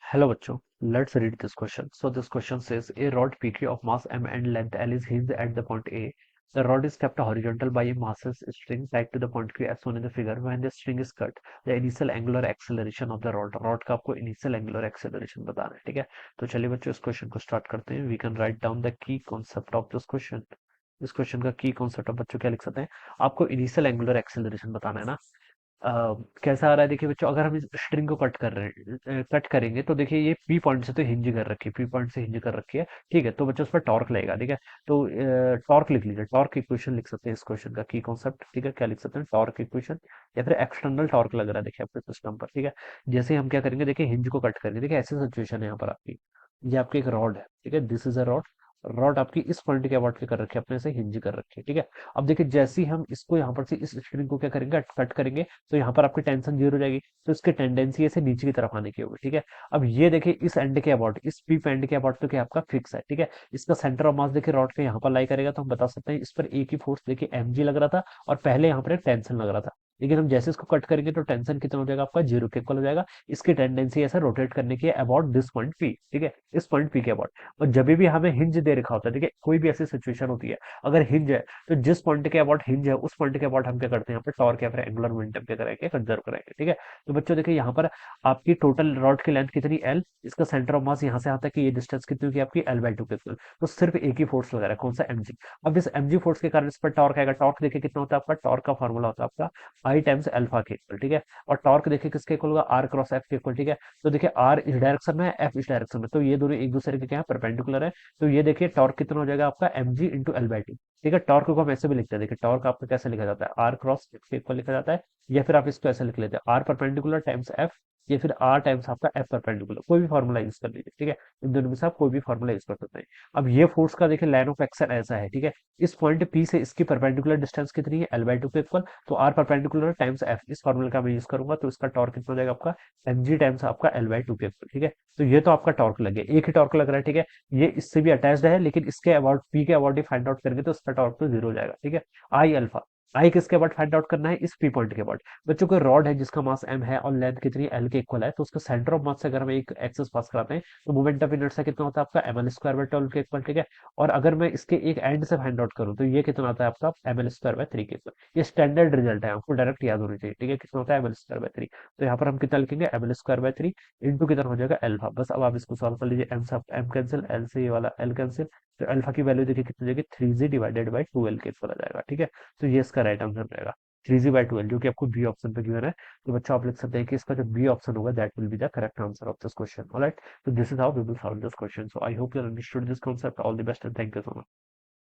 Hello bachcho, let's read this question. So this question says a rod PQ of mass m and length L is hinged at the point A. The rod is kept horizontal by a massless string tied to the point Q as shown in the figure. When the string is cut, the initial angular acceleration of the rod का आपको initial angular acceleration बताना है, ठीक है? तो चलिए बच्चों इस क्वेश्चन को स्टार्ट करते हैं. We can write down the key concept of this question. इस क्वेश्चन का की कॉन्सेप्ट बच्चों क्या लिख सकते हैं? आपको इनिशियल एंगुलर एक्सेलरेशन बताना है ना. अ, कैसा आ रहा है देखिए बच्चों, अगर हम इस स्ट्रिंग को कट कर रहे हैं, कट करेंगे तो देखिए ये पी पॉइंट से तो हिंज कर रखी है, पी पॉइंट से हिंज कर रखी है. ठीक है, तो बच्चों उस पर टॉर्क लगेगा. ठीक है, तो टॉर्क लिख लीजिए. टॉर्क इक्वेशन लिख सकते हैं इस क्वेश्चन का की कॉन्सेप्ट. ठीक है, क्या लिख सकते हैं? टॉर्क इक्वेशन या फिर एक्सटर्नल टॉर्क लग रहा है देखिए आपके सिस्टम पर. ठीक है, जैसे हम क्या करेंगे देखिए, हिंज को कट करेंगे. देखिए ऐसी सिचुएशन है यहाँ पर आपकी. ये आपकी एक रॉड है. ठीक है, this is a rod. Rod आपकी इस पॉइंट के अबाउट के कर रखी है, अपने से हिंज कर रखी है. ठीक है, अब देखिए जैसे ही हम इसको यहाँ पर से इस स्ट्रिंग को क्या करेंगे, कट करेंगे, तो यहाँ पर आपकी टेंशन जीरो हो जाएगी. तो इसकी टेंडेंसी ऐसे नीचे की तरफ आने की होगी. ठीक है, अब ये देखिए इस एंड के अबाउट, इस पी एंड के अबाउट तो क्या आपका फिक्स है. ठीक है, इसका सेंटर ऑफ मास देखिए रॉड के यहाँ पर लाई करेगा, तो हम बता सकते हैं इस पर एक ही फोर्स देखिए एम जी लग रहा था और पहले यहाँ पर एक टेंशन लग रहा था. लेकिन हम जैसे इसको कट करेंगे तो टेंशन कितना हो जाएगा आपका, जीरो के इक्वल हो जाएगा. इसकी टेंडेंसी ऐसा रोटेट करने की है अबाउट दिस पॉइंट पी. ठीक है, इस पॉइंट पी के अबाउट. और जब भी हमें हिंज दे रखा होता है, देखिए कोई भी ऐसी सिचुएशन होती है, अगर हिंज है तो जिस पॉइंट के अबाउट हिंज है उस पॉइंट के अबाउट हम क्या करते हैं, यहाँ पर टॉर्क या फिर एंगुलर मोमेंटम क्या करेंगे, कंजर्व करेंगे. ठीक है, तो बच्चों देखिए यहाँ पर आपकी टोटल रॉड की लेंथ कितनी, एल. इसका सेंटर ऑफ मास यहाँ से आता है कि ये डिस्टेंस कितनी होगी आपकी, एल बाई टू के इक्वल. तो सिर्फ एक ही फोर्स लगा रहा है, कौन सा, एम जी. अब इस एम जी फोर्स के कारण इस पर टॉर्क आएगा. टॉर्क देखिए कितना होता है आपका, टॉर्क का फॉर्मूला होता है आपका आई टाइम्स अल्फा के इक्वल. ठीक है, और टॉर्क देखिए किसके इक्वल होगा, आर क्रॉस एफ के इक्वल. ठीक है, तो देखिए आर इस डायरेक्शन में है, एफ इस डायरेक्शन में, तो ये दोनों एक दूसरे के क्या है, परपेंडिकुलर है. तो ये देखिए टॉर्क कितना हो जाएगा आपका, M G into L by two. ठीक है, टॉर्क को हम ऐसे भी लिखते हैं. देखिए टॉर्क आपका कैसे लिखा जाता है, आर क्रॉस एफ के इक्वल लिखा जाता है, या फिर आप इसको ऐसे लिख लेते हैं, आर परपेंडिकुलर टाइम्स एफ, या फिर आर टाइम्स आपका एफ परपेंडिकुलर. कोई भी फॉर्मूला यूज कर लीजिए. ठीक है, इन दोनों में से आप कोई भी फॉर्मूला यूज कर सकते हैं. अब ये फोर्स का देखिए लाइन ऑफ एक्शन ऐसा है. ठीक है, इस पॉइंट पी से इसकी परपेंडिकुलर डिस्टेंस कितनी है, एल बाई टू के इक्वल. तो आर परपेंडिकुलर टाइम्स एफ, इस फॉर्मूले का मैं यूज करूंगा, तो इसका टॉर्क कितना हो जाएगा आपका, एम जी टाइम्स आपका एल बाई टू के इक्वल. ठीक है, तो ये तो आपका टॉर्क लगे, एक ही टॉर्क लग रहा है. ठीक है, ये इससे भी अटैच्ड है, लेकिन इसके अबाउट पी के अबाउट ही फाइंड आउट करेंगे तो इसका टॉर्क तो जीरो हो जाएगा. ठीक है, आई अल्फा, आई किसके अबाउट फाइंड आउट करना है, इस पी पॉइंट के अबाउट. बच्चों को रॉड है जिसका मास m है और लेंथ कितनी एल के इक्वल है, तो उसका सेंटर ऑफ मास से अगर हम एक एक्सेस पास कराते हैं तो मोमेंट ऑफ इनर्शिया कितना होता है आपका, M L square by twelve के इक्वल. ठीक है, और अगर मैं इसके एक एंड से फाइंड आउट करूं तो ये कितना आता है आपका, M L square by three के इक्वल. ये स्टैंडर्ड रिजल्ट है, आपको डायरेक्ट याद होनी चाहिए. ठीक है, कितना होता है, M L square by three. तो यहाँ पर हम कितना लिखेंगे, M L square by three into कितना हो जाएगा, एल्फा. बस अब आप इसको सॉल्व कर लीजिए, एम से एम कैंसिल, एल से ये वाला एल कैंसिल, तो अल्फा की वैल्यू देखिए कितनी जाएगी, three G divided by two L के इक्वल आ जाएगा. ठीक है, तो ये इसका राइट आंसर रहेगा, थ्री जी बाई ट्वेल्व, जो कि आपको बी ऑप्शन पे गिवन है. तो बच्चों आप लिख सकते हैं कि इसका जो बी ऑप्शन होगा that will be the correct answer of this question. Alright, so this is how we will solve this question. So I hope you understood this concept. All the best and thank you so much.